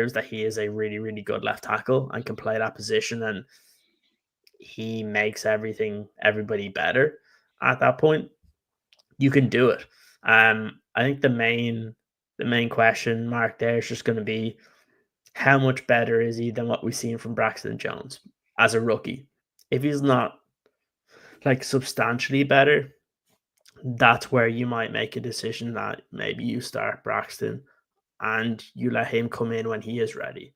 proves that he is a really, really good left tackle and can play that position, and he makes everybody better at that point, you can do it. I think the main question mark there is just going to be how much better is he than what we've seen from Braxton Jones as a rookie. If he's not like substantially better, that's where you might make a decision that maybe you start Braxton and you let him come in when he is ready.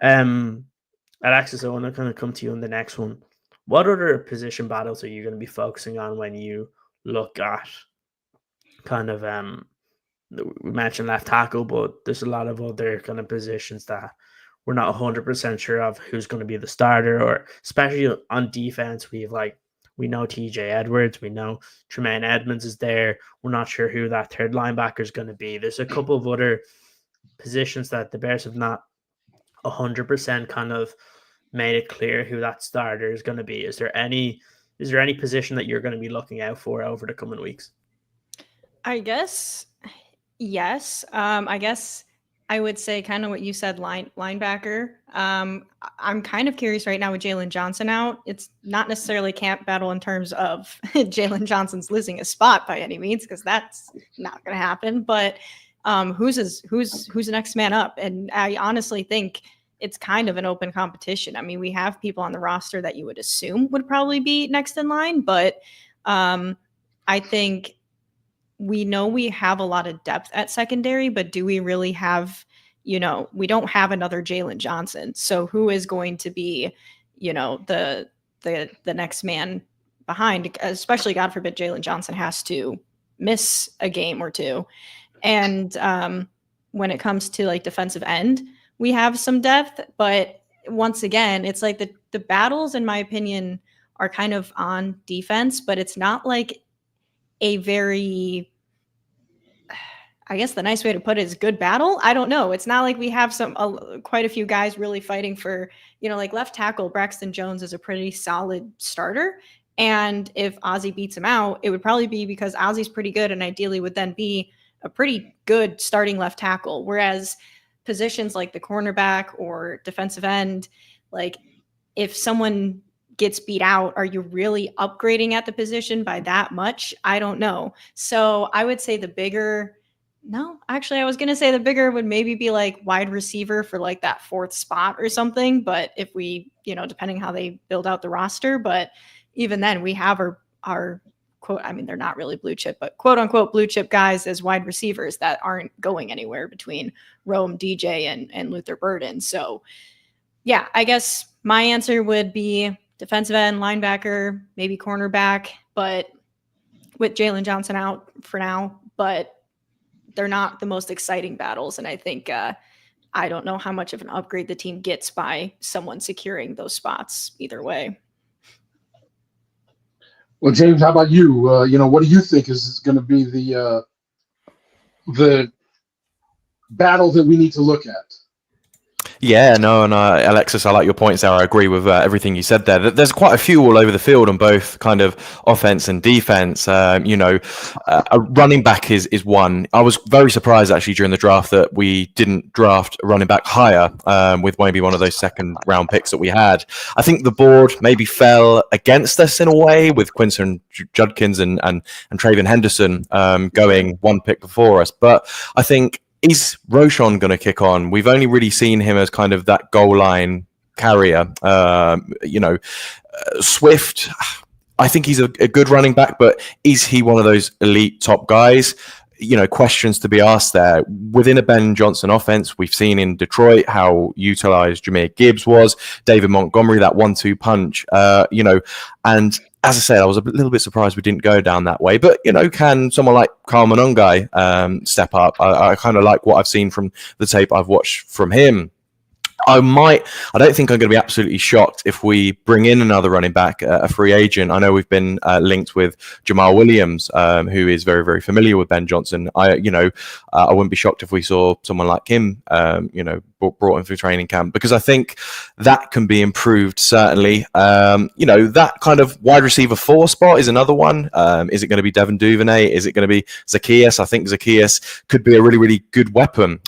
Alexis, I want to kind of come to you on the next one. What other position battles are you going to be focusing on when you look at kind of we mentioned left tackle, but there's a lot of other kind of positions that we're not 100% sure of who's going to be the starter, or especially on defense, we know TJ Edwards, we know Tremaine Edmonds is there. We're not sure who that third linebacker is going to be. There's a couple of other positions that the Bears have not 100% kind of made it clear who that starter is going to be. Is there any position that you're going to be looking out for over the coming weeks? I guess yes. I guess I would say kind of what you said, linebacker. I'm kind of curious right now with Jaylon Johnson out. It's not necessarily camp battle in terms of Jaylon Johnson's losing a spot by any means, because that's not going to happen. But who's the next man up? And I honestly think it's kind of an open competition. I mean, we have people on the roster that you would assume would probably be next in line, but I think we know we have a lot of depth at secondary, but do we really have, we don't have another Jaylon Johnson. So who is going to be, the next man behind, especially God forbid Jaylon Johnson has to miss a game or two. And when it comes to like defensive end, we have some depth, but once again, it's like the battles, in my opinion, are kind of on defense, but it's not like a very, I guess the nice way to put it is good battle. I don't know. It's not like we have quite a few guys really fighting for, like left tackle Braxton Jones is a pretty solid starter. And if Ozzie beats him out, it would probably be because Ozzie's pretty good and ideally would then be a pretty good starting left tackle. Whereas positions like the cornerback or defensive end, like if someone gets beat out, are you really upgrading at the position by that much? I don't know. So I would say the bigger would maybe be like wide receiver for like that fourth spot or something. But if we, depending how they build out the roster, but even then we have our quote, I mean, they're not really blue chip, but quote unquote blue chip guys as wide receivers that aren't going anywhere between Rome, DJ, and Luther Burden. So yeah, I guess my answer would be defensive end, linebacker, maybe cornerback, but with Jaylon Johnson out for now, but they're not the most exciting battles. And I think I don't know how much of an upgrade the team gets by someone securing those spots either way. Well, James, how about you? What do you think is going to be the battle that we need to look at? Yeah, no, and Alexis, I like your points there. I agree with everything you said there. There's quite a few all over the field on both kind of offense and defense. A running back is one. I was very surprised actually during the draft that we didn't draft a running back higher with maybe one of those second round picks that we had. I think the board maybe fell against us in a way with Quinton Judkins and Travion Henderson going one pick before us. But I think, is Roschon going to kick on? We've only really seen him as kind of that goal line carrier. Swift, I think he's a good running back, but is he one of those elite top guys? Questions to be asked there. Within a Ben Johnson offense, we've seen in Detroit how utilized Jahmyr Gibbs was, David Montgomery, that 1-2 punch, and as I said, I was a little bit surprised we didn't go down that way. But, can someone like Kyle Monangai step up? I kind of like what I've seen from the tape I've watched from him. I don't think I'm going to be absolutely shocked if we bring in another running back, a free agent. I know we've been linked with Jamal Williams, who is very, very familiar with Ben Johnson. I wouldn't be shocked if we saw someone like him, brought in through training camp, because I think that can be improved, certainly. That kind of wide receiver 4 spot is another one. Is it going to be Devin Duvernay? Is it going to be Zacchaeus? I think Zacchaeus could be a really, really good weapon.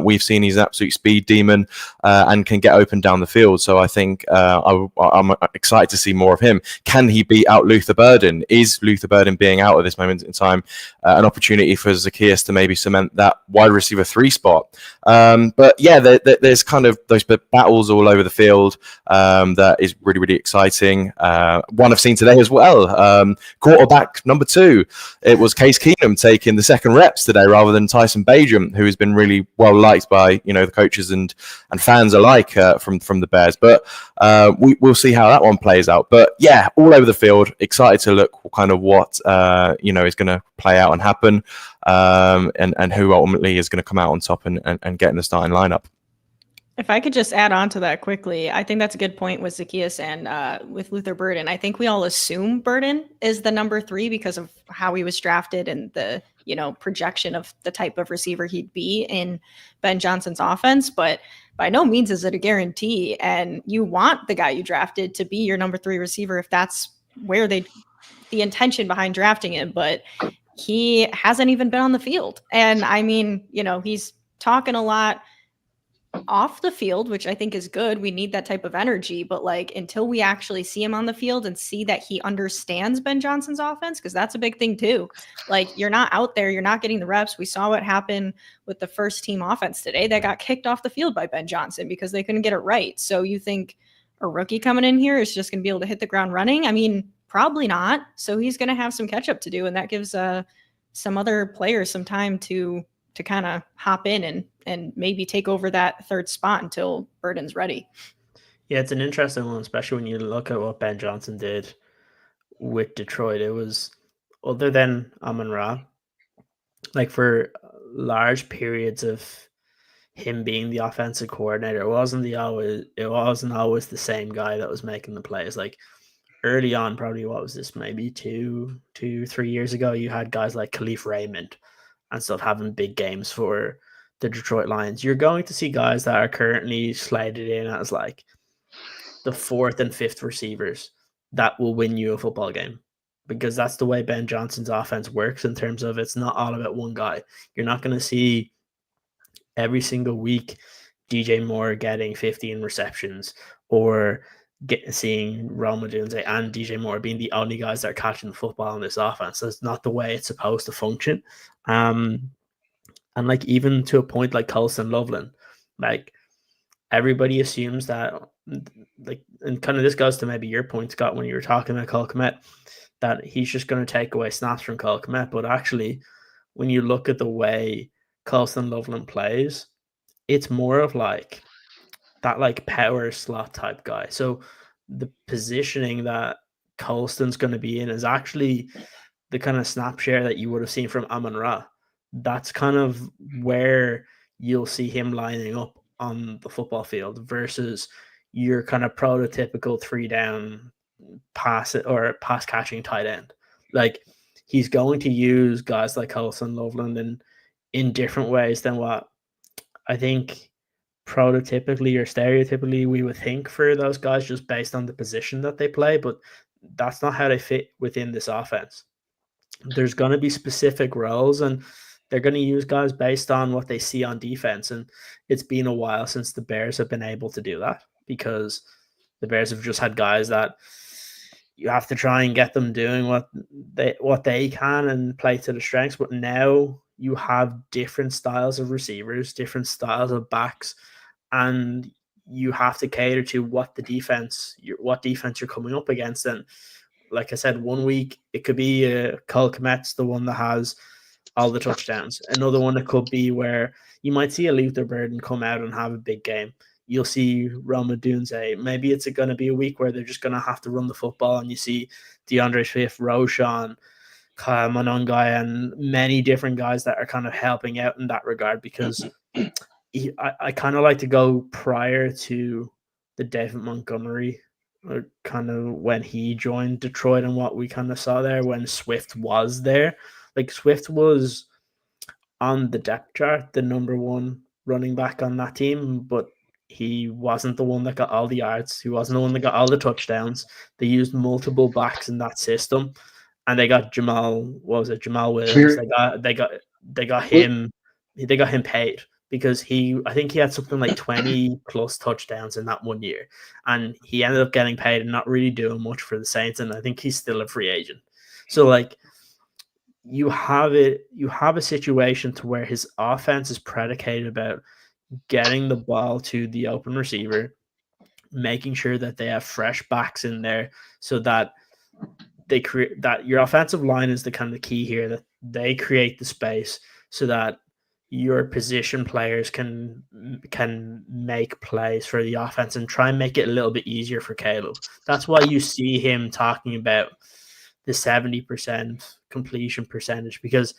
We've seen he's an absolute speed demon and can get open down the field. So I think I'm excited to see more of him. Can he beat out Luther Burden? Is Luther Burden being out at this moment in time an opportunity for Zacchaeus to maybe cement that wide receiver 3 spot? But yeah, there's kind of those battles all over the field that is really, really exciting. One I've seen today as well, quarterback number 2, it was Case Keenum taking the second reps today rather than Tyson Bagent, who has been really well liked by the coaches and fans alike from the Bears. But we'll see how that one plays out. But yeah, all over the field, excited to look kind of what is going to play out and happen, and who ultimately is going to come out on top and get in the starting lineup. If I could just add on to that quickly, I think that's a good point with Zacchaeus and with Luther Burden. I think we all assume Burden is the number 3 because of how he was drafted and the projection of the type of receiver he'd be in Ben Johnson's offense. But by no means is it a guarantee. And you want the guy you drafted to be your number 3 receiver if that's where the intention behind drafting him. But he hasn't even been on the field. And I mean, he's talking a lot off the field, which I think is good. We need that type of energy, but until we actually see him on the field and see that he understands Ben Johnson's offense, because that's a big thing too. You're not out there, you're not getting the reps. We saw what happened with the first team offense today that got kicked off the field by Ben Johnson because they couldn't get it right. So you think a rookie coming in here is just going to be able to hit the ground running? I mean, probably not. So he's going to have some catch up to do, and that gives some other players some time to kind of hop in and maybe take over that 3rd spot until Burden's ready. Yeah, it's an interesting one, especially when you look at what Ben Johnson did with Detroit. It was, other than Amon-Ra, for large periods of him being the offensive coordinator, it wasn't always the same guy that was making the plays. Early on, probably what was this, maybe 3 years ago, you had guys like Khalif Raymond and stuff having big games for the Detroit Lions. You're going to see guys that are currently slated in as the 4th and 5th receivers that will win you a football game, because that's the way Ben Johnson's offense works in terms of it's not all about one guy. You're not going to see every single week DJ Moore getting 15 receptions or seeing Rome Odunze and DJ Moore being the only guys that are catching the football in this offense. That's not the way it's supposed to function. And even to a point like Colston Loveland, everybody assumes that, and kind of this goes to maybe your point, Scott, when you were talking about Cole Kmet, that he's just going to take away snaps from Cole Kmet. But actually, when you look at the way Colston Loveland plays, it's more of that power slot type guy. So the positioning that Colston's going to be in is actually the kind of snap share that you would have seen from Amon-Ra. That's kind of where you'll see him lining up on the football field versus your kind of prototypical 3-down pass catching tight end. He's going to use guys like Colston Loveland in different ways than what I think prototypically or stereotypically we would think for those guys, just based on the position that they play. But that's not how they fit within this offense. There's going to be specific roles, and they're going to use guys based on what they see on defense. And it's been a while since the Bears have been able to do that, because the Bears have just had guys that you have to try and get them doing what they can and play to the strengths. But now you have different styles of receivers, different styles of backs, and you have to cater to what defense you're coming up against. And like I said, 1 week it could be Cole Kmet's the one that has all the touchdowns. Another one, it could be where you might see a Luther Burden come out and have a big game. You'll see Rome Odunze. Maybe it's going to be a week where they're just going to have to run the football, and you see DeAndre Swift, Roshan, Kyle Monongai, and many different guys that are kind of helping out in that regard, because I kind of like to go prior to the David Montgomery, kind of when he joined Detroit and what we kind of saw there when Swift was there. Swift was on the depth chart the number 1 running back on that team, but he wasn't the one that got all the yards. He wasn't the one that got all the touchdowns. They used multiple backs in that system, and they got Jamal. What was it? Jamal Williams. They got him. They got him paid because I think he had something like 20 plus touchdowns in that 1 year, and he ended up getting paid and not really doing much for the Saints. And I think he's still a free agent. So like, you have a situation to where his offense is predicated about getting the ball to the open receiver, making sure that they have fresh backs in there so that they create that your offensive line is the kind of key here, that they create the space so that your position players can make plays for the offense and try and make it a little bit easier for Caleb. That's why you see him talking about the 70% completion percentage, because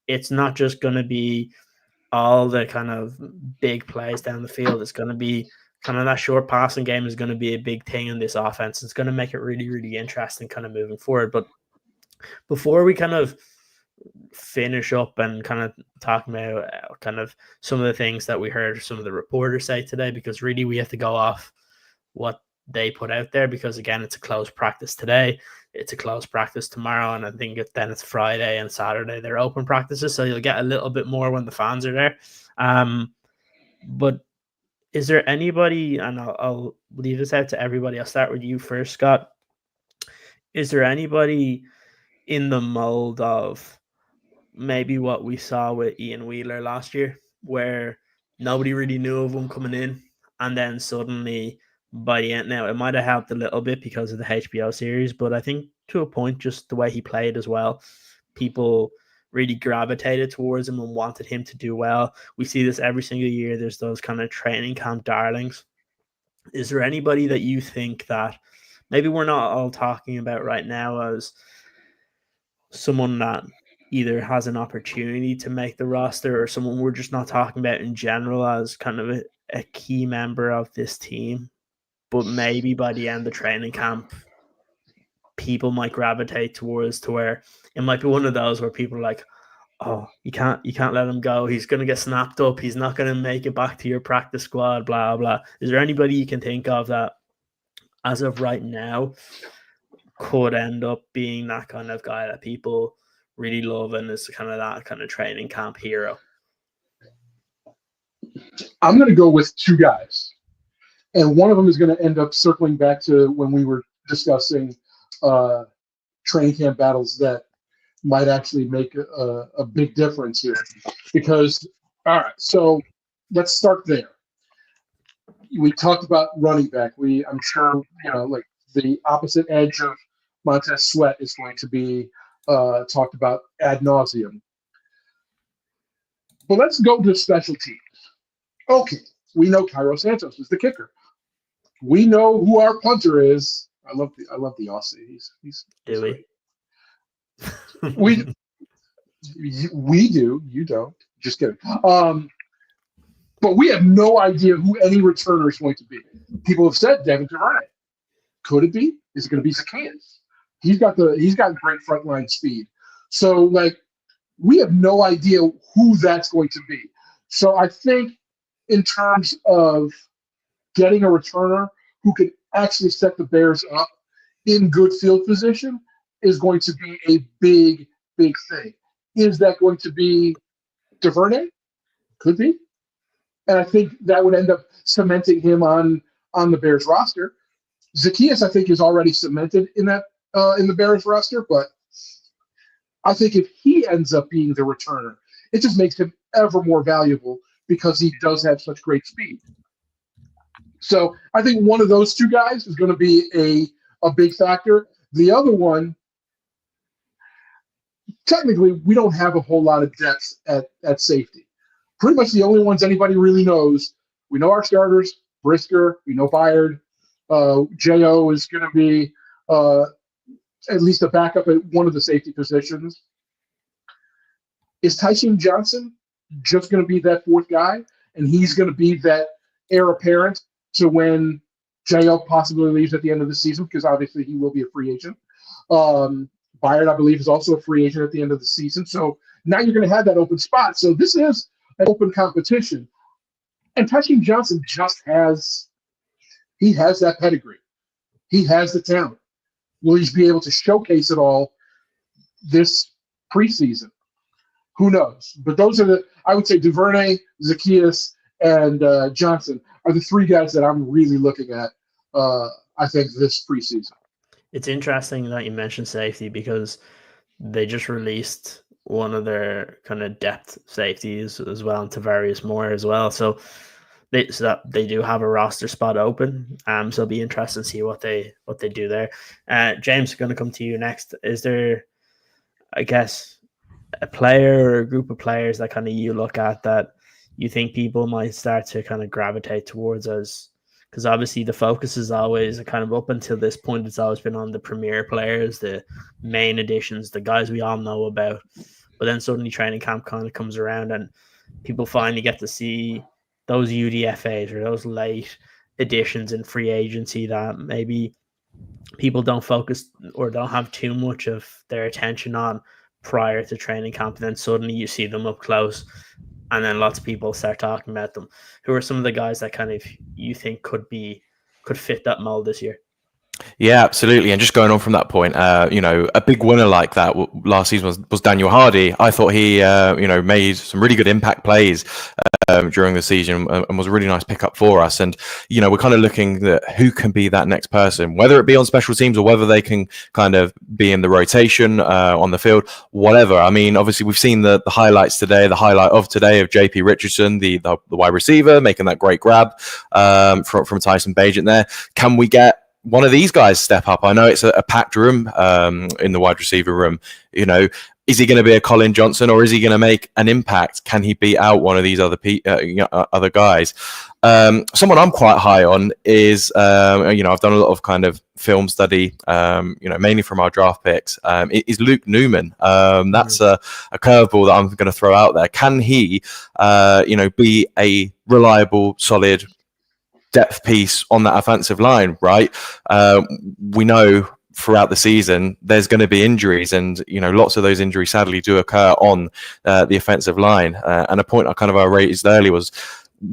it's not just going to be all the kind of big plays down the field. It's going to be kind of that short passing game is going to be a big thing in this offense. It's going to make it really, really interesting kind of moving forward. But before we kind of finish up and kind of talk about kind of some of the things that we heard some of the reporters say today, because really we have to go off what they put out there, because again, it's a closed practice today. It's a closed practice tomorrow, and I think then it's Friday and Saturday. They're open practices, so you'll get a little bit more when the fans are there. But is there anybody, and I'll leave this out to everybody. I'll start with you first, Scott. Is there anybody in the mold of maybe what we saw with Ian Wheeler last year, where nobody really knew of him coming in, and then suddenly by the end, now it might have helped a little bit because of the HBO series, but I think to a point, just the way he played as well, people really gravitated towards him and wanted him to do well. We see this every single year. There's those kind of training camp darlings. Is there anybody that you think that maybe we're not all talking about right now as someone that either has an opportunity to make the roster, or someone we're just not talking about in general as kind of a key member of this team, but maybe by the end of training camp, people might gravitate towards to where it might be one of those where people are like, oh, you can't let him go. He's going to get snapped up. He's not going to make it back to your practice squad, blah, blah. Is there anybody you can think of that, as of right now, could end up being that kind of guy that people really love and is kind of that kind of training camp hero? I'm going to go with two guys. And one of them is going to end up circling back to when we were discussing training camp battles that might actually make a big difference here. Because, all right, so let's start there. We talked about running back. I'm sure, like the opposite edge of Montez Sweat is going to be talked about ad nauseum. But let's go to special teams. Okay, we know Cairo Santos is the kicker. We know who our punter is. I love the Aussie. He's do we do. You don't. Just kidding. But we have no idea who any returner is going to be. People have said Devin Duvernay. Could it be? Is it going to be Zacchaeus? He's got great frontline speed. So like, we have no idea who that's going to be. So I think in terms of getting a returner who can actually set the Bears up in good field position is going to be a big, big thing. Is that going to be Duvernay? Could be. And I think that would end up cementing him on the Bears roster. Zacchaeus, I think, is already cemented in that in the Bears roster, but I think if he ends up being the returner, it just makes him ever more valuable because he does have such great speed. So I think one of those two guys is going to be a big factor. The other one, technically, we don't have a whole lot of depth at safety. Pretty much the only ones anybody really knows. We know our starters, Brisker, we know Byard. J.O. is going to be at least a backup at one of the safety positions. Is Tyson Johnson just going to be that fourth guy? And he's going to be that heir apparent to when J.O. possibly leaves at the end of the season, because obviously he will be a free agent. Byard, I believe, is also a free agent at the end of the season. So now you're going to have that open spot. So this is an open competition. And Tyson Johnson just has that pedigree. He has the talent. Will he be able to showcase it all this preseason? Who knows? But those are I would say Duvernay, Zaccheaus, and Johnson are the three guys that I'm really looking at, I think, this preseason. It's interesting that you mentioned safety because they just released one of their kind of depth safeties as well, and Tavarius Moore as well. So they do have a roster spot open. So it'll be interesting to see what they do there. James, going to come to you next. Is there, I guess, a player or a group of players that kind of you look at that you think people might start to kind of gravitate towards us? Because obviously the focus is always kind of up until this point, it's always been on the premier players, the main additions, the guys we all know about. But then suddenly training camp kind of comes around and people finally get to see those UDFAs or those late additions in free agency that maybe people don't focus or don't have too much of their attention on prior to training camp. And then suddenly you see them up close. And then lots of people start talking about them. Who are some of the guys that kind of you think could fit that mold this year? Yeah, absolutely. And just going on from that point, a big winner like that last season was Daniel Hardy. I thought he, made some really good impact plays during the season and was a really nice pickup for us. And, we're kind of looking at who can be that next person, whether it be on special teams or whether they can kind of be in the rotation on the field, whatever. I mean, obviously we've seen the highlights today, the highlight of today of JP Richardson, the wide receiver, making that great grab from Tyson Bagent there. Can we get one of these guys step up? I know it's a packed room in the wide receiver room. Is he going to be a Colin Johnson or is he going to make an impact? Can he beat out one of these other guys? Someone I'm quite high on is, I've done a lot of kind of film study, mainly from our draft picks, is Luke Newman. That's a curveball that I'm going to throw out there. Can he, be a reliable, solid depth piece on that offensive line, right? We know throughout the season there's going to be injuries, and lots of those injuries sadly do occur on the offensive line. And a point I raised earlier was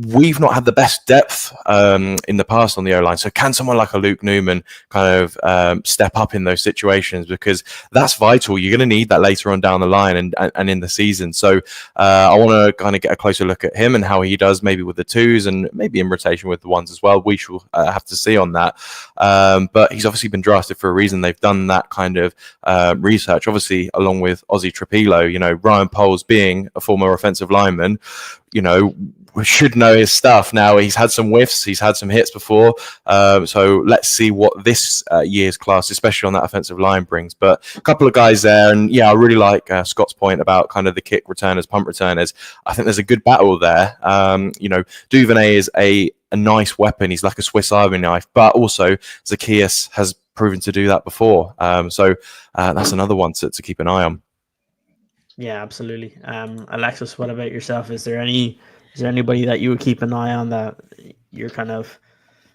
we've not had the best depth in the past on the O-line. So can someone like a Luke Newman kind of step up in those situations? Because that's vital. You're going to need that later on down the line and in the season. So I want to kind of get a closer look at him and how he does maybe with the twos and maybe in rotation with the ones as well. We shall have to see on that. But he's obviously been drafted for a reason. They've done that kind of research, obviously, along with Ozzy Trapilo. Ryan Poles being a former offensive lineman, we should know his stuff now. He's had some whiffs, he's had some hits before. So let's see what this year's class, especially on that offensive line, brings. But a couple of guys there, and I really like Scott's point about kind of the kick returners, punt returners. I think there's a good battle there. Duvernay is a nice weapon. He's like a Swiss Army knife, but also Zaccheaus has proven to do that before. So that's another one to keep an eye on. Yeah, absolutely. Alexis, what about yourself? Is there anybody that you would keep an eye on that you're kind of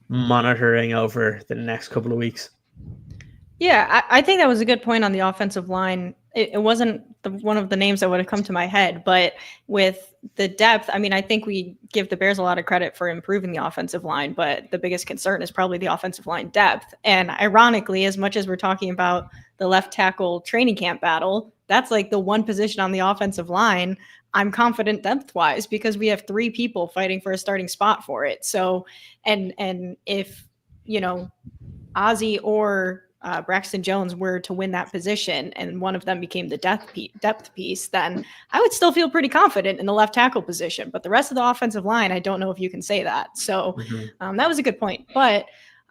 monitoring over the next couple of weeks? Yeah, I think that was a good point on the offensive line. It wasn't one of the names that would have come to my head, but with the depth, I mean, I think we give the Bears a lot of credit for improving the offensive line, but the biggest concern is probably the offensive line depth. And ironically, as much as we're talking about the left tackle training camp battle, that's like the one position on the offensive line I'm confident depth-wise because we have 3 people fighting for a starting spot for it. So, and if, Ozzy or Braxton Jones were to win that position and one of them became the depth piece, then I would still feel pretty confident in the left tackle position. But the rest of the offensive line, I don't know if you can say that. So that was a good point. But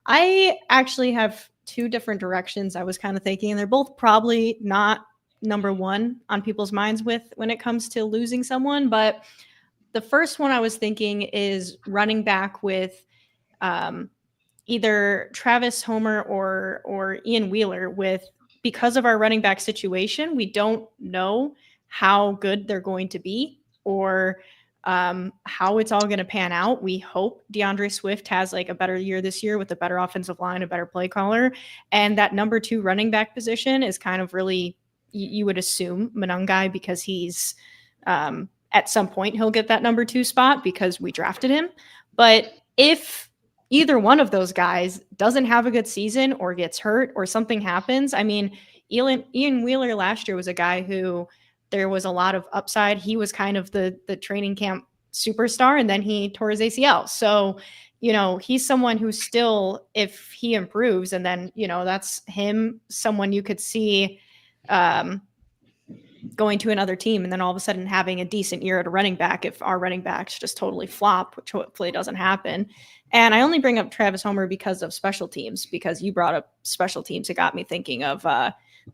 I actually have 2 different directions I was kind of thinking, and they're both probably not number one on people's minds when it comes to losing someone. But the first one I was thinking is running back with either Travis Homer or Ian Wheeler. Because of our running back situation, we don't know how good they're going to be or how it's all going to pan out. We hope DeAndre Swift has like a better year this year with a better offensive line, a better play caller. And that number 2 running back position is kind of really, you would assume, Monangai, because he's at some point he'll get that number 2 spot because we drafted him. But if either one of those guys doesn't have a good season or gets hurt or something happens, I mean, Ian Wheeler last year was a guy who there was a lot of upside. He was kind of the training camp superstar, and then he tore his ACL. So, he's someone who still, if he improves, and then, that's someone you could see going to another team and then all of a sudden having a decent year at a running back if our running backs just totally flop, which hopefully doesn't happen. And I only bring up Travis Homer because of special teams, because you brought up special teams. It got me thinking of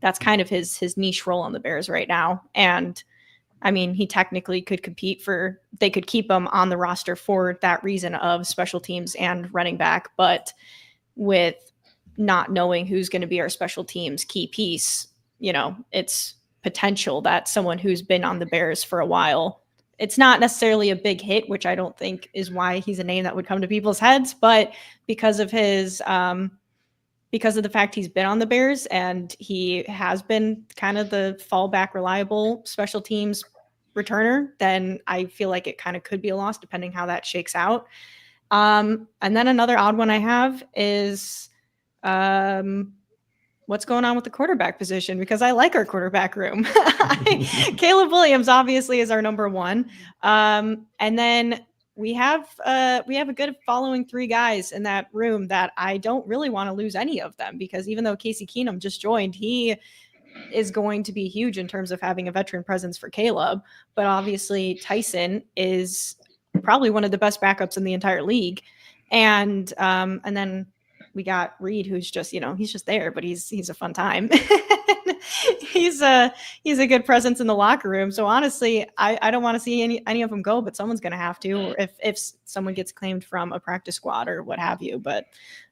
that's kind of his niche role on the Bears right now. And I mean, he technically could they could keep him on the roster for that reason of special teams and running back. But with not knowing who's going to be our special teams key piece, it's potential that someone who's been on the Bears for a while, it's not necessarily a big hit, which I don't think is why he's a name that would come to people's heads, but because of his, because of the fact he's been on the Bears and he has been kind of the fallback, reliable special teams returner, then I feel like it kind of could be a loss depending how that shakes out. And then another odd one I have is, what's going on with the quarterback position, because I like our quarterback room. Caleb Williams obviously is our number 1. And then we have a good following 3 guys in that room that I don't really want to lose any of them, because even though Casey Keenum just joined, he is going to be huge in terms of having a veteran presence for Caleb. But obviously Tyson is probably one of the best backups in the entire league. And then we got Reed, who's just, he's just there, but he's a fun time. he's a good presence in the locker room. So honestly, I don't want to see any of them go, but someone's going to have to, or if someone gets claimed from a practice squad or what have you. But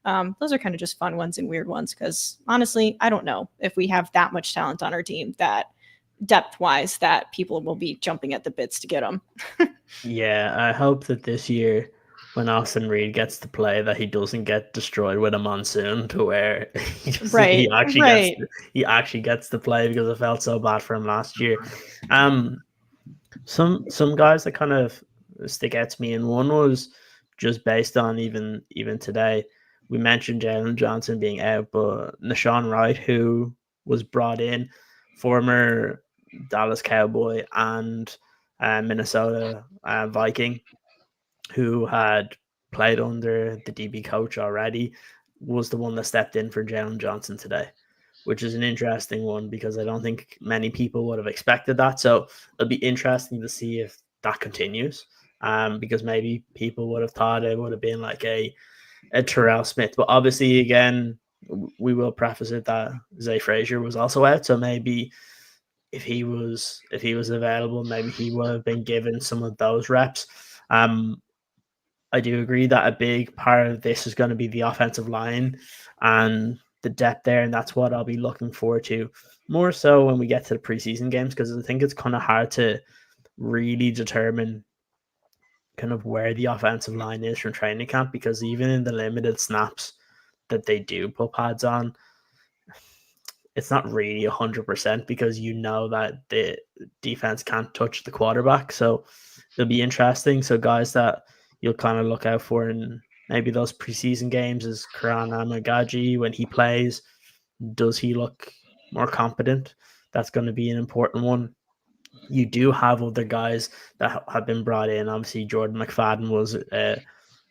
those are kind of just fun ones and weird ones, because honestly, I don't know if we have that much talent on our team that depth wise that people will be jumping at the bits to get them. Yeah, I hope that this year, when Austin Reed gets to play, that he doesn't get destroyed with a monsoon, to where he actually gets to play, because it felt so bad for him last year. Some guys that kind of stick out to me, and one was just based on even today. We mentioned Jalen Johnson being out, but Nashawn Wright, who was brought in, former Dallas Cowboy and Minnesota Viking, who had played under the DB coach already, was the one that stepped in for Jalen Johnson today, which is an interesting one, because I don't think many people would have expected that. So it'll be interesting to see if that continues, because maybe people would have thought it would have been like a Terrell Smith. But obviously, again, we will preface it that Zay Frazier was also out. So maybe if he was available, maybe he would have been given some of those reps. I do agree that a big part of this is going to be the offensive line and the depth there, and that's what I'll be looking forward to more so when we get to the preseason games, because I think it's kind of hard to really determine kind of where the offensive line is from training camp, because even in the limited snaps that they do put pads on, it's not really 100%, because that the defense can't touch the quarterback. So it'll be interesting. So guys that you'll kind of look out for in maybe those preseason games is Karan Amagaji. When he plays, does he look more competent? That's going to be an important one. You do have other guys that have been brought in. Obviously, Jordan McFadden was a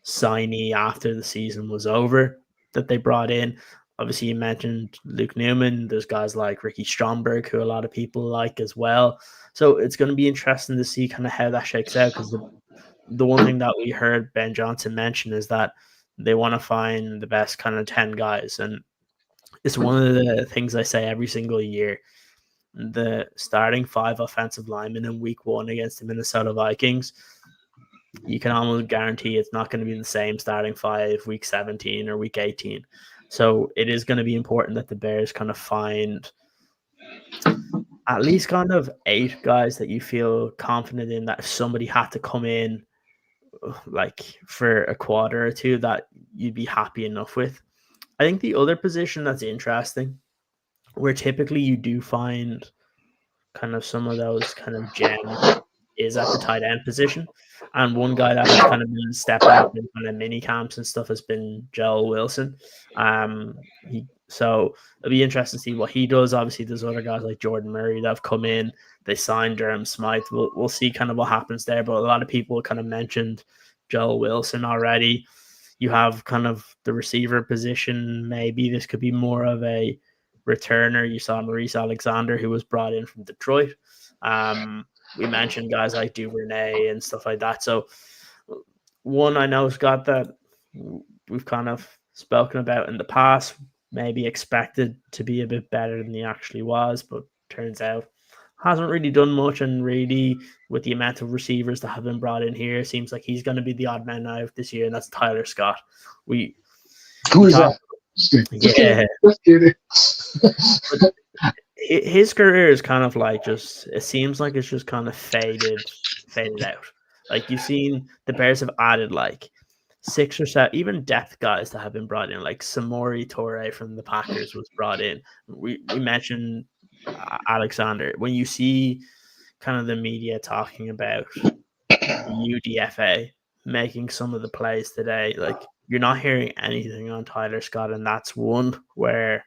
signee after the season was over that they brought in. Obviously, you mentioned Luke Newman. There's guys like Ricky Stromberg, who a lot of people like as well. So it's going to be interesting to see kind of how that shakes out, because the one thing that we heard Ben Johnson mention is that they want to find the best kind of 10 guys. And it's one of the things I say every single year. The starting 5 offensive linemen in week 1 against the Minnesota Vikings, you can almost guarantee it's not going to be the same starting 5 week 17 or week 18. So it is going to be important that the Bears kind of find at least kind of 8 guys that you feel confident in, that if somebody had to come in like for a quarter or two, that you'd be happy enough with. I think the other position that's interesting, where typically you do find kind of some of those kind of gems, is at the tight end position. And one guy that has kind of been stepping up in kind of mini camps and stuff has been Joel Wilson. So it'll be interesting to see what he does. Obviously, there's other guys like Jordan Murray that have come in. They signed Durham Smythe. We'll see kind of what happens there. But a lot of people kind of mentioned Joel Wilson already. You have kind of the receiver position. Maybe this could be more of a returner. You saw Maurice Alexander, who was brought in from Detroit. We mentioned guys like Duvernay and stuff like that. So one I know, Scott, that we've kind of spoken about in the past, maybe expected to be a bit better than he actually was, but turns out hasn't really done much. And really, with the amount of receivers that have been brought in here, seems like he's going to be the odd man out this year, and that's Tyler Scott. Who is that? Just kidding. His career is kind of like it seems like it's just kind of faded out. Like, you've seen the Bears have added like 6 or 7, even depth guys that have been brought in, like Samori Toure from the Packers was brought in. We mentioned Alexander. When you see kind of the media talking about UDFA making some of the plays today, like, you're not hearing anything on Tyler Scott, and that's one where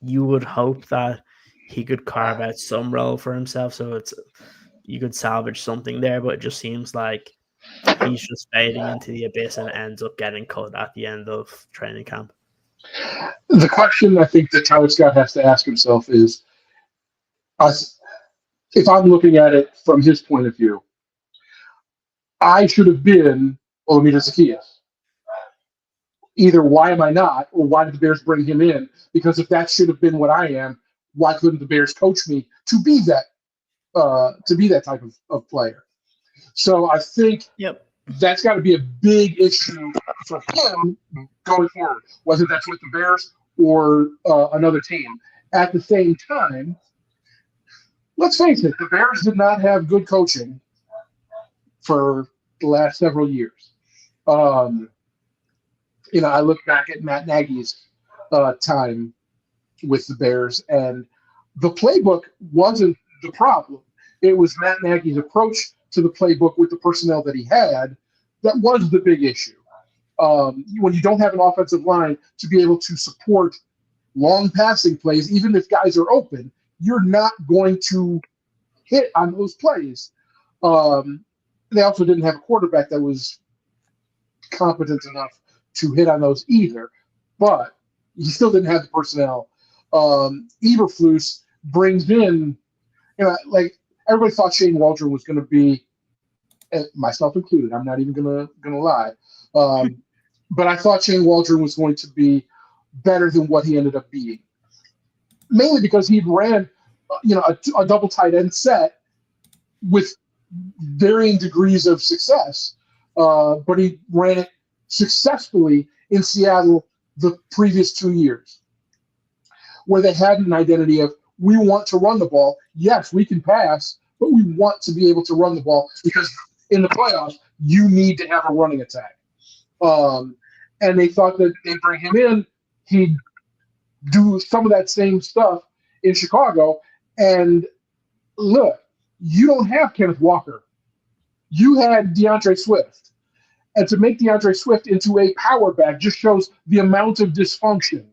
you would hope that he could carve out some role for himself, so you could salvage something there, but it just seems like he's just fading into the abyss and ends up getting cut at the end of training camp. The question I think that Tyler Scott has to ask himself is, if I'm looking at it from his point of view, I should have been Olamide Zaccheaus. Either why am I not, or why did the Bears bring him in? Because if that should have been what I am, why couldn't the Bears coach me to be that type of player? So I think that's got to be a big issue for him going forward, whether that's with the Bears or another team. At the same time, let's face it, the Bears did not have good coaching for the last several years. I look back at Matt Nagy's time with the Bears, and the playbook wasn't the problem. It was Matt Nagy's approach to the playbook with the personnel that he had that was the big issue. When you don't have an offensive line to be able to support long passing plays, even if guys are open, you're not going to hit on those plays. They also didn't have a quarterback that was competent enough to hit on those either, but he still didn't have the personnel. Eberflus brings in, like, everybody thought Shane Waldron was going to be, myself included, I'm not even gonna lie, but I thought Shane Waldron was going to be better than what he ended up being, mainly because he ran, a double tight end set with varying degrees of success, but he ran it successfully in Seattle the previous 2 years, where they had an identity of, we want to run the ball. Yes, we can pass, but we want to be able to run the ball because in the playoffs, you need to have a running attack. And they thought that they'd bring him in, he'd do some of that same stuff in Chicago. And look, you don't have Kenneth Walker. You had DeAndre Swift. And to make DeAndre Swift into a power back just shows the amount of dysfunction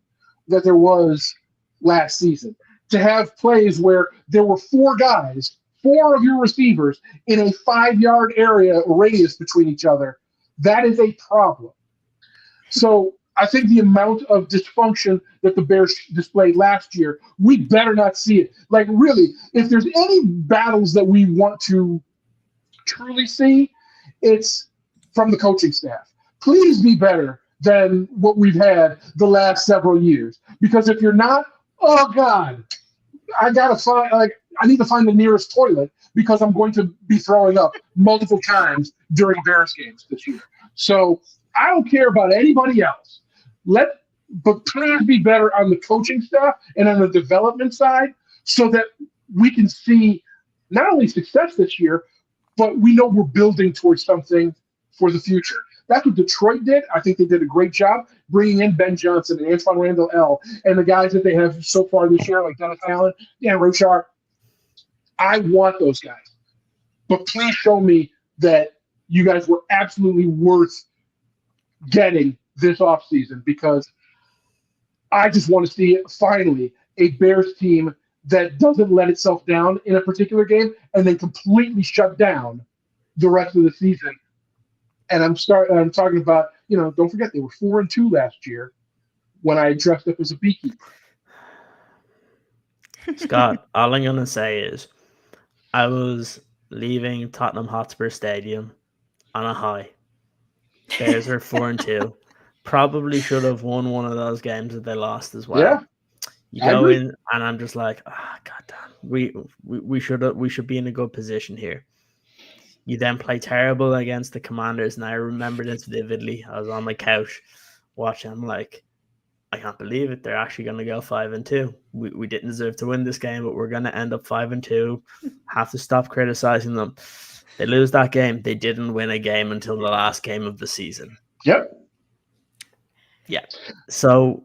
that there was last season. To have plays where there were 4 guys, 4 of your receivers in a 5-yard area radius between each other, that is a problem. So I think the amount of dysfunction that the Bears displayed last year, we better not see it. Like, really, if there's any battles that we want to truly see, it's from the coaching staff. Please be better than what we've had the last several years. Because if you're not, oh God, I need to find the nearest toilet because I'm going to be throwing up multiple times during Bears games this year. So I don't care about anybody else. But please be better on the coaching staff and on the development side so that we can see not only success this year, but we know we're building towards something for the future. That's what Detroit did. I think they did a great job bringing in Ben Johnson and Antoine Randall L. and the guys that they have so far this year, like Dennis Allen, Dan Rochar. I want those guys. but please show me that you guys were absolutely worth getting this offseason, because I just want to see finally a Bears team that doesn't let itself down in a particular game and then completely shut down the rest of the season. And I'm talking about, don't forget they were 4-2 last year when I dressed up as a beekeeper. Scott, all I'm gonna say is I was leaving Tottenham Hotspur Stadium on a high. Bears are 4-2. Probably should have won one of those games that they lost as well. Yeah, you I go agree. in, and I'm just like, goddamn, we should be in a good position here. You then play terrible against the Commanders, and I remember this vividly. I was on my couch watching. I'm like, I can't believe it. They're actually going to go 5-2. We didn't deserve to win this game, but we're going to end up 5-2. Have to stop criticizing them. They lose that game. They didn't win a game until the last game of the season. Yep. Yeah. So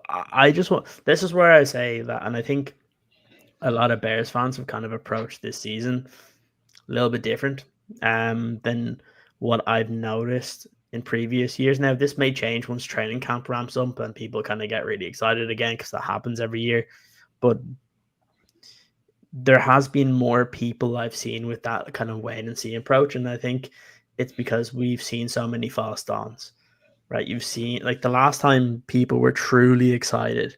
I just want. This is where I say that, and I think a lot of Bears fans have kind of approached this season a little bit different than what I've noticed in previous years. Now, this may change once training camp ramps up and people kind of get really excited again, because that happens every year. But there has been more people I've seen with that kind of wait and see approach. And I think it's because we've seen so many false dawns, right? You've seen, like, the last time people were truly excited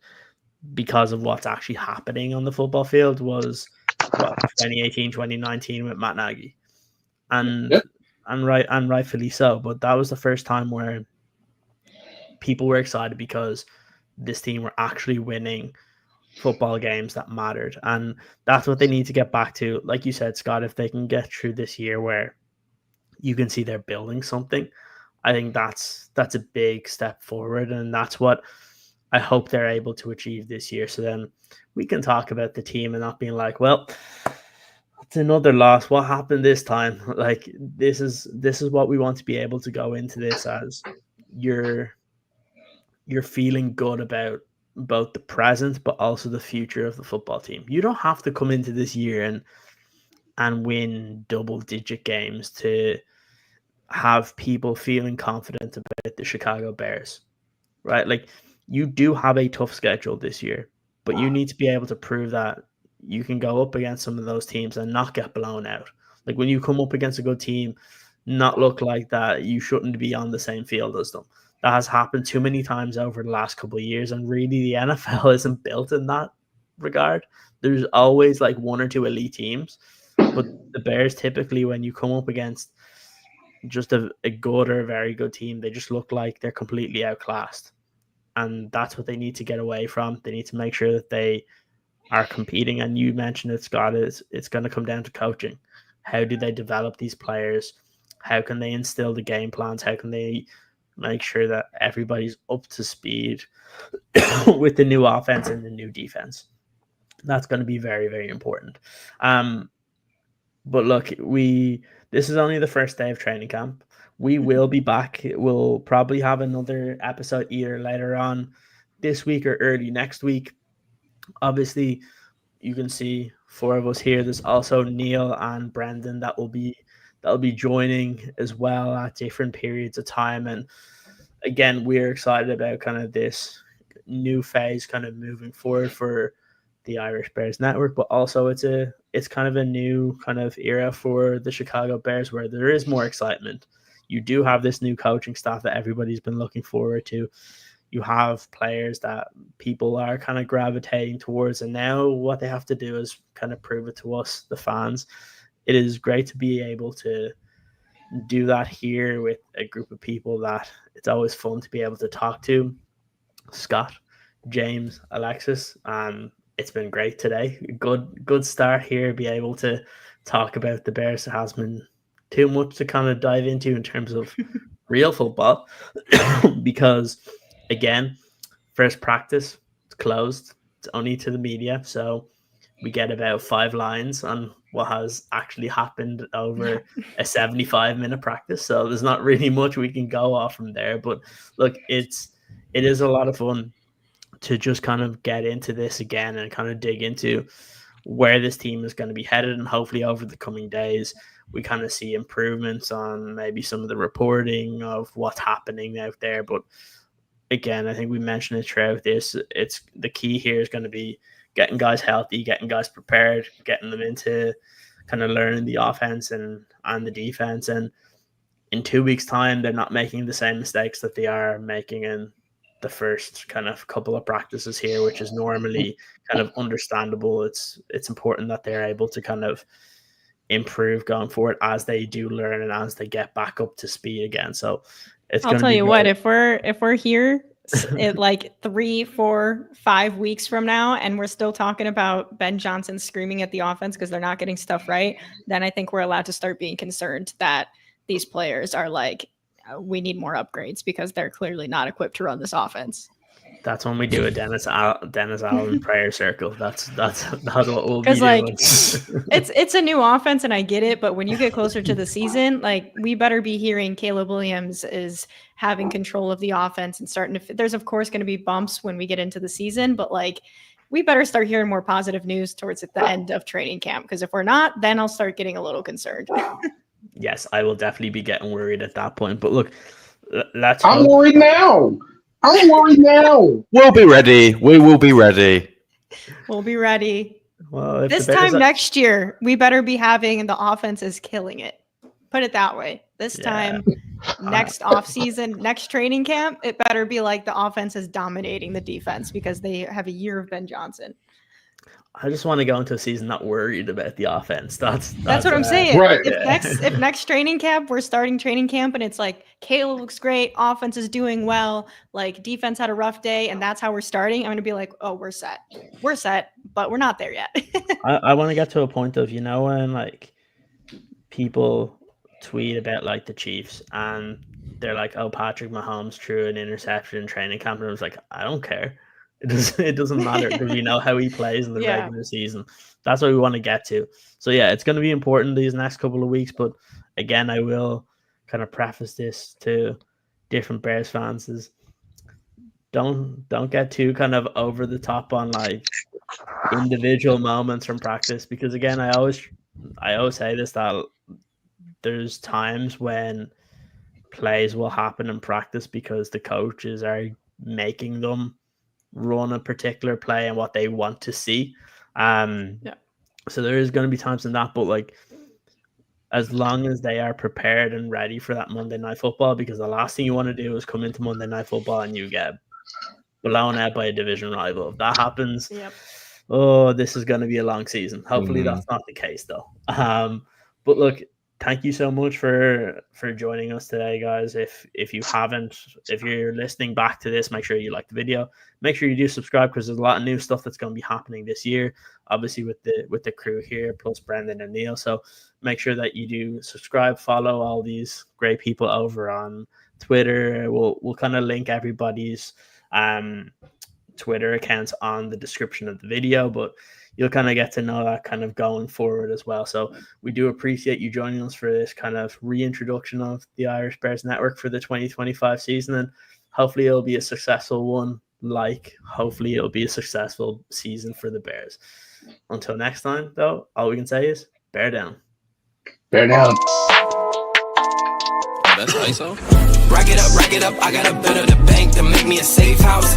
because of what's actually happening on the football field was 2018, 2019 with Matt Nagy. And rightfully so. But that was the first time where people were excited because this team were actually winning football games that mattered. And that's what they need to get back to. Like you said, Scott, if they can get through this year where you can see they're building something, I think that's a big step forward. And that's what I hope they're able to achieve this year. So then we can talk about the team and not being like, well, it's another loss. What happened this time? Like, this is what we want to be able to go into this as. You're feeling good about both the present but also the future of the football team. You don't have to come into this year and win double-digit games to have people feeling confident about the Chicago Bears, right? Like, you do have a tough schedule this year, but you need to be able to prove that you can go up against some of those teams and not get blown out. Like, when you come up against a good team, not look like that you shouldn't be on the same field as them. That has happened too many times over the last couple of years, and really the NFL isn't built in that regard. There's always like one or two elite teams, but the Bears typically, when you come up against just a good or a very good team, they just look like they're completely outclassed. And that's what they need to get away from. They need to make sure that they are competing. And you mentioned it, Scott, it's going to come down to coaching. How do they develop these players? How can they instill the game plans? How can they make sure that everybody's up to speed with the new offense and the new defense? That's going to be very, very important. But look, this is only the first day of training camp. We will be back. We'll probably have another episode either later on this week or early next week. Obviously, you can see four of us here. There's also Neil and Brendan that'll be joining as well at different periods of time. And again, we're excited about kind of this new phase kind of moving forward for the Irish Bears Network, but also it's kind of a new kind of era for the Chicago Bears where there is more excitement. You do have this new coaching staff that everybody's been looking forward to. You have players that people are kind of gravitating towards, and now what they have to do is kind of prove it to us, the fans. It is great to be able to do that here with a group of people that it's always fun to be able to talk to. Scott, James, Alexis, it's been great today. Good start here. Be able to talk about the Bears. There has been too much to kind of dive into in terms of real football because, again, first practice, it's closed. It's only to the media. So we get about 5 lines on what has actually happened over a 75-minute practice. So there's not really much we can go off from there. But look, it is a lot of fun to just kind of get into this again and kind of dig into where this team is going to be headed. And hopefully over the coming days, we kind of see improvements on maybe some of the reporting of what's happening out there. But again, I think we mentioned it throughout this. It's the key here is going to be getting guys healthy, getting guys prepared, getting them into kind of learning the offense and the defense. And in 2 weeks' time, they're not making the same mistakes that they are making in the first kind of couple of practices here, which is normally kind of understandable. It's important that they're able to kind of improve going forward as they do learn and as they get back up to speed again. So I'll tell you what, if we're here at like 3, 4, 5 weeks from now, and we're still talking about Ben Johnson screaming at the offense because they're not getting stuff right, then I think we're allowed to start being concerned that these players are like, we need more upgrades because they're clearly not equipped to run this offense. That's when we do a Dennis Allen prayer circle. That's what we'll be doing. Like, it's a new offense, and I get it, but when you get closer to the season, like, we better be hearing Caleb Williams is having control of the offense and starting to. There's of course going to be bumps when we get into the season, but like, we better start hearing more positive news towards at the end of training camp, because if we're not, then I'll start getting a little concerned. Yes, I will definitely be getting worried at that point. But look, I'm worried now. We'll be ready. We will be ready. We'll be ready. Well, this time next year, we better be having the offense is killing it. Put it that way. This time, next offseason, next training camp, it better be like the offense is dominating the defense because they have a year of Ben Johnson. I just want to go into a season not worried about the offense. That's what I'm saying. Right. If next training camp, we're starting training camp and it's like, Caleb looks great, offense is doing well, like defense had a rough day, and that's how we're starting, I'm going to be like, oh, we're set, but we're not there yet. I want to get to a point of, when like people tweet about like the Chiefs and they're like, oh, Patrick Mahomes threw an interception in training camp, and I was like, I don't care. It doesn't matter because we know how he plays in the regular season. That's what we want to get to. So yeah, it's going to be important these next couple of weeks. But again, I will kind of preface this to different Bears fans is don't get too kind of over the top on like individual moments from practice, because again, I always say this, that there's times when plays will happen in practice because the coaches are making them run a particular play and what they want to see. So there is going to be times in that, but like, as long as they are prepared and ready for that Monday Night Football, because the last thing you want to do is come into Monday Night Football and you get blown out by a division rival. If that happens, this is going to be a long season. Hopefully that's not the case though. But look, thank you so much for joining us today, guys. If you're listening back to this, make sure you like the video. Make sure you do subscribe, because there's a lot of new stuff that's going to be happening this year, obviously with the crew here, plus Brendan and Neil. So make sure that you do subscribe, follow all these great people over on Twitter. We'll kind of link everybody's Twitter accounts on the description of the video, but you'll kind of get to know that kind of going forward as well. So we do appreciate you joining us for this kind of reintroduction of the Irish Bears Network for the 2025 season. And hopefully it'll be a successful one. Hopefully it'll be a successful season for the Bears. Until next time, though, all we can say is bear down. Bear down. That's ISO. Rack it up, I gotta build up the bank to make me a safe house.